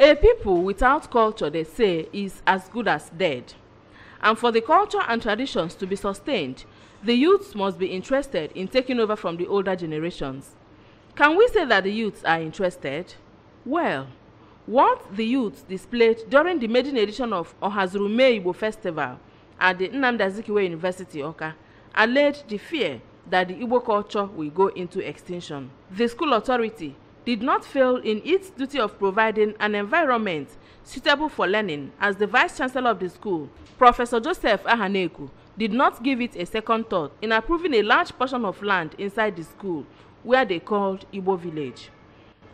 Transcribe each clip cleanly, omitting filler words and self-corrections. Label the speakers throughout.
Speaker 1: A people without culture, they say, is as good as dead. And for the culture and traditions to be sustained, the youths must be interested in taking over from the older generations. Can we say that the youths are interested? Well, what the youths displayed during the maiden edition of Ohazurume Igbo Festival at the Anambra University, Oka, alleged the fear that the Igbo culture will go into extinction. The school authority did not fail in its duty of providing an environment suitable for learning, as the Vice Chancellor of the school, Professor Joseph Ahaneku, did not give it a second thought in approving a large portion of land inside the school, where they called Igbo Village.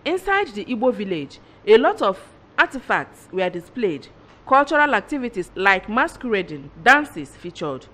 Speaker 1: Inside the Igbo Village, a lot of artifacts were displayed. Cultural activities like masquerading, dances featured.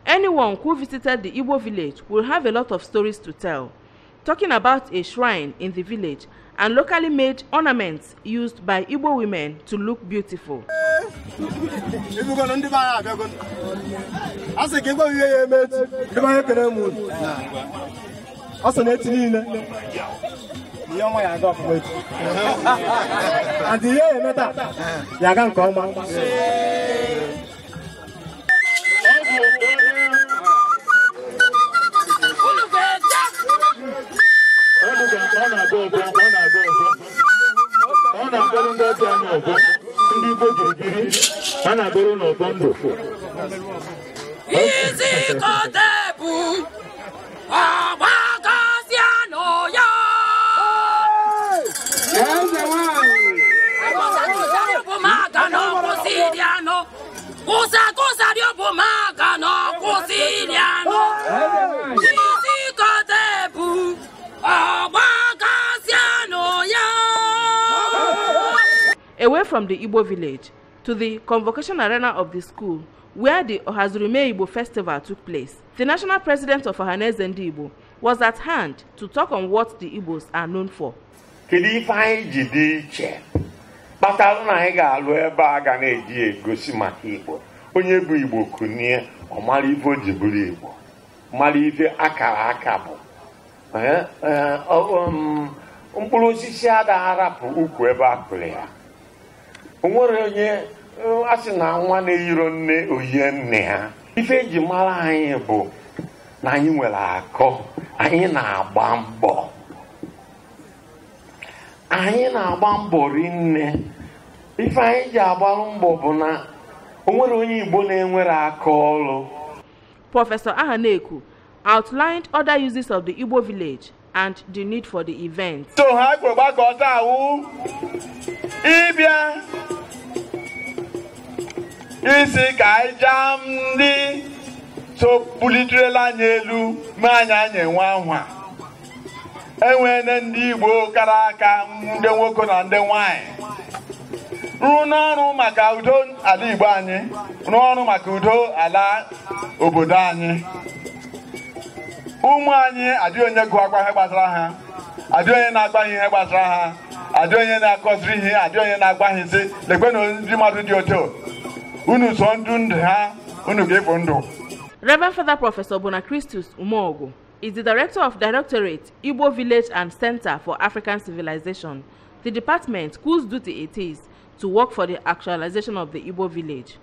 Speaker 1: Anyone who visited the Igbo village will have a lot of stories to tell, talking about a shrine in the village and locally made ornaments used by Igbo women to look beautiful. Away from the Igbo village to the convocation arena of the school, where the Ohazurume Igbo Festival took place, the national president of Ohaneze Igbo was at hand to talk on what the Igbos are known for.
Speaker 2: Onye bụ Igbo kunie ọmara ife o ji bụrụ Igbo, mara ife akara aka bụ mkpụrụ osisi ada arapụ ukwu ebe a kụrụ ya. O nwere onye asị na nwa na-eyiro nne oyie nne ha. Ife eji mara anyị bụ na anyị nwere akọ, anyị na-agba mbọ. Anyị na-agba mbọ rinne. Ife anyị ji agbalụ mbọ bụ na
Speaker 1: Professor Ahaneku outlined other uses of the Igbo village and the need for the event.
Speaker 2: So ha go back otawu ibia isi kai jamdi so pulitrela nyelu manya nyenwa nwa enwene ndị Igbo kara aka ndị nwoke na ndị nwanyị n'ọrụ maka udo ala Igbo anyị, n'ọrụ maka udo ala obodo anyị. Ụmụ anyị adị onye gụ akwa ihe gbasara ha, adị onye na-agba ihe gbasara ha, adị onye na-akọziri ihe, adị onye na-agba ihe sị lekwe na ndị mmadụ dị otu unu so ndụ ha unu ga-efu ndụ.
Speaker 1: Reverend Father Professor Bonacristus Umogo is the director of Directorate Igbo Village and Center for African Civilization, the department whose duty it is to work for the actualization of the Igbo village.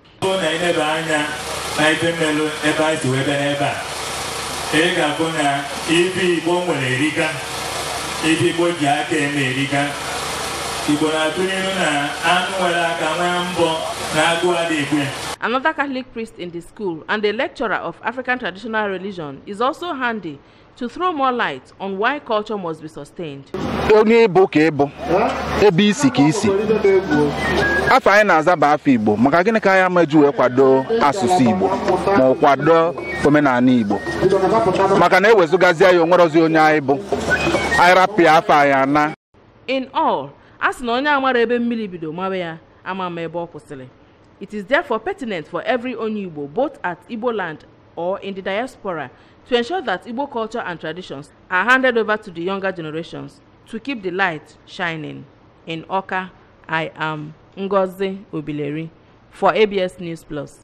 Speaker 1: Another Catholic priest in the school and a lecturer of African traditional religion is also handy to throw more light on why culture must be sustained.
Speaker 3: Onye Igbo ka Igbo, ebe isi ka isi. Afọ anyị na-azaba afọ Igbo, maka gịnị ka anyị meju kwado asụsụ Igbo ma kwado omenala Igbo. Maka na ewezugazi ya onwere ozi onye anyị bụ. Anyị rapịa afọ anyị ana.
Speaker 1: In all, as na onye amara ebe mmiri bido mawe ya, ama ebe ọ kwụsịrị. It is therefore pertinent for every onye Igbo, both at Igbo land or in the diaspora, to ensure that Igbo culture and traditions are handed over to the younger generations to keep the light shining. In Awka, I am Ngozi Obileri for ABS News Plus.